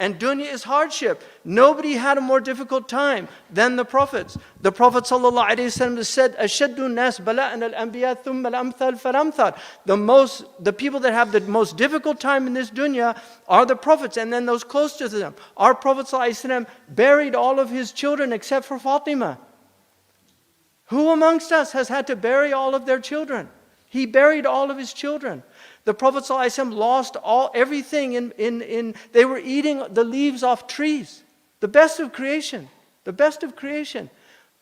And dunya is hardship. Nobody had a more difficult time than the prophets. The Prophet ﷺ said, أَشَدُّ النَّاسِ بَلَاءً الْأَنْبِيَاء ثُمَّ الْأَمْثَلْ فَالْأَمْثَلْ. The people that have the most difficult time in this dunya are the prophets, and then those close to them. Our Prophet ﷺ buried all of his children except for Fatima. Who amongst us has had to bury all of their children? He buried all of his children. The Prophet ﷺ lost everything they were eating the leaves off trees. The best of creation. The best of creation.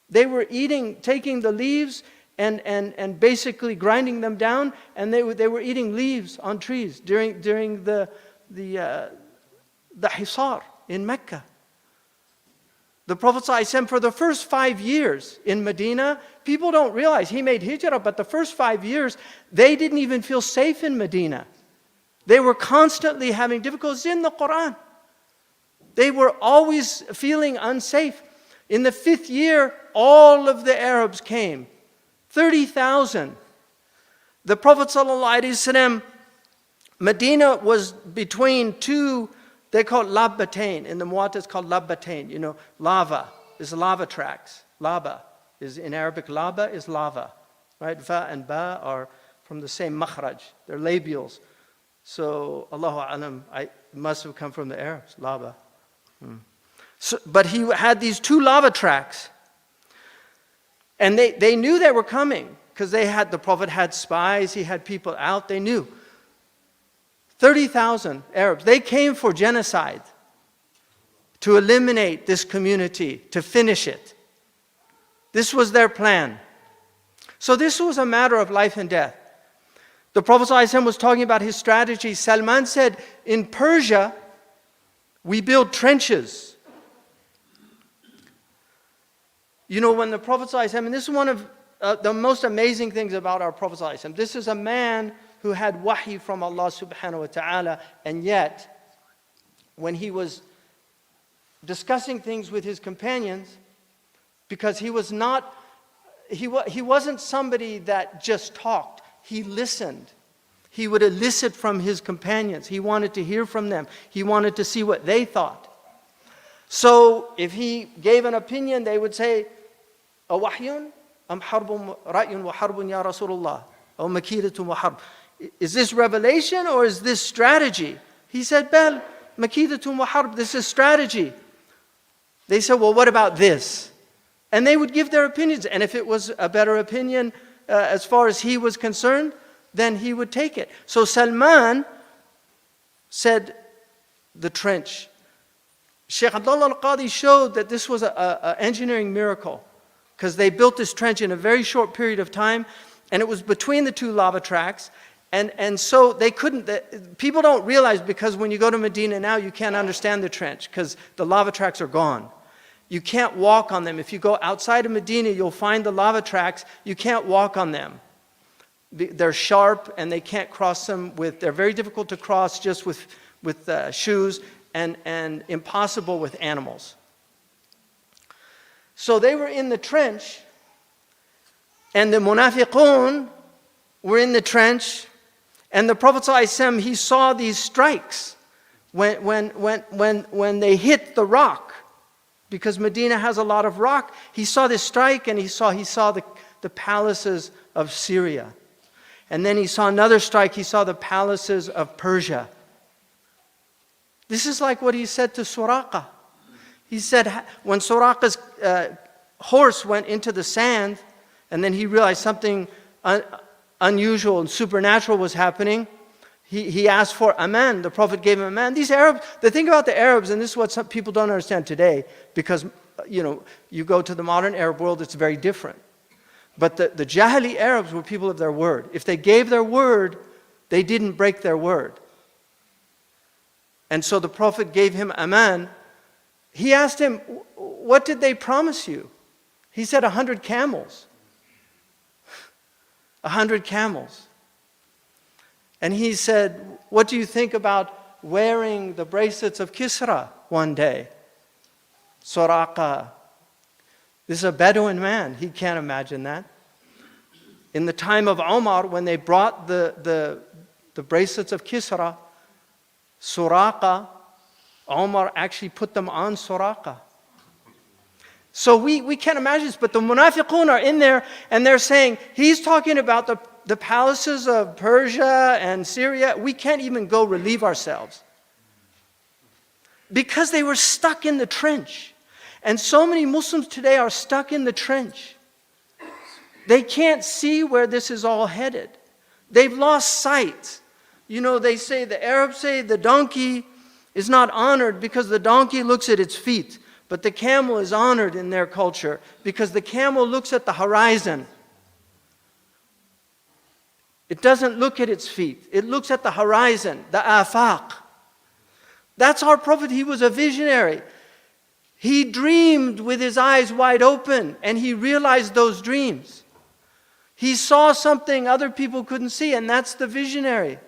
They were taking the leaves and basically grinding them down, and they were eating leaves on trees during the Hisar in Mecca. The Prophet ﷺ, for the first 5 years in Medina, people don't realize he made hijrah, but the first 5 years, they didn't even feel safe in Medina. They were constantly having difficulties in the Quran. They were always feeling unsafe. In the 5th year, all of the Arabs came. 30,000. The Prophet ﷺ, Medina was between two, they call it labbatain. In the Muwatta it's called labbatain. You know, lava is lava tracks. Laba is in Arabic, laba is lava. Right? Fa and ba are from the same makhraj. They're labials. So, Allahu Alam, it must have come from the Arabs, lava. So, but he had these two lava tracks. And they knew they were coming because the Prophet had spies, he had people out, they knew. 30,000 Arabs, they came for genocide, to eliminate this community, to finish it. This was their plan. So this was a matter of life and death. The Prophet ﷺ was talking about his strategy. Salman said, in Persia, we build trenches. You know, when the Prophet ﷺ, and this is one of the most amazing things about our Prophet ﷺ, this is a man who had wahi from Allah subhanahu wa ta'ala, and yet, when he was discussing things with his companions, because he wasn't somebody that just talked, he listened. He would elicit from his companions. He wanted to hear from them. He wanted to see what they thought. So, if he gave an opinion, they would say, أَوَحْيٌ أَمْ حَرْبٌ رَأْيٌ وَحَرْبٌ يَا رَسُولُ اللَّهِ أَوْ مَكِيدَةٌ وَحَرْبٌ. Is this revelation or is this strategy? He said, Bel, makidatun wa harb, this is strategy. They said, well, what about this? And they would give their opinions. And if it was a better opinion as far as he was concerned, then he would take it. So Salman said, the trench. Shaykh Abdal al-Qadi showed that this was an engineering miracle, because they built this trench in a very short period of time, and it was between the two lava tracks. And so they couldn't, people don't realize, because when you go to Medina now, you can't understand the trench because the lava tracks are gone. You can't walk on them. If you go outside of Medina, you'll find the lava tracks. You can't walk on them. They're sharp and they can't cross them they're very difficult to cross just with shoes, and impossible with animals. So they were in the trench, and the munafiqun were in the trench. And the Prophet ﷺ, he saw these strikes when they hit the rock, because Medina has a lot of rock. He saw this strike, and he saw the palaces of Syria. And then he saw another strike, he saw the palaces of Persia. This is like what he said to Suraqa. He said, when Suraqa's horse went into the sand, and then he realized something unusual and supernatural was happening, he asked for aman. The Prophet gave him aman. These Arabs, the thing about the Arabs, and this is what some people don't understand today, because you go to the modern Arab world, it's very different. But the Jahili Arabs were people of their word. If they gave their word, they didn't break their word. And so the Prophet gave him aman. He asked him, what did they promise you? He said 100 camels. 100 camels. And he said, what do you think about wearing the bracelets of Kisra one day? Suraqa. This is a Bedouin man. He can't imagine that. In the time of Umar, when they brought the bracelets of Kisra, Suraqa Umar actually put them on Suraqa. So we can't imagine this, but the munafiqun are in there and they're saying, he's talking about the palaces of Persia and Syria. We can't even go relieve ourselves. Because they were stuck in the trench. And so many Muslims today are stuck in the trench. They can't see where this is all headed. They've lost sight. You know, the Arabs say the donkey is not honored because the donkey looks at its feet. But the camel is honored in their culture because the camel looks at the horizon. It doesn't look at its feet. It looks at the horizon, the afaq. That's our Prophet. He was a visionary. He dreamed with his eyes wide open and he realized those dreams. He saw something other people couldn't see, and that's the visionary.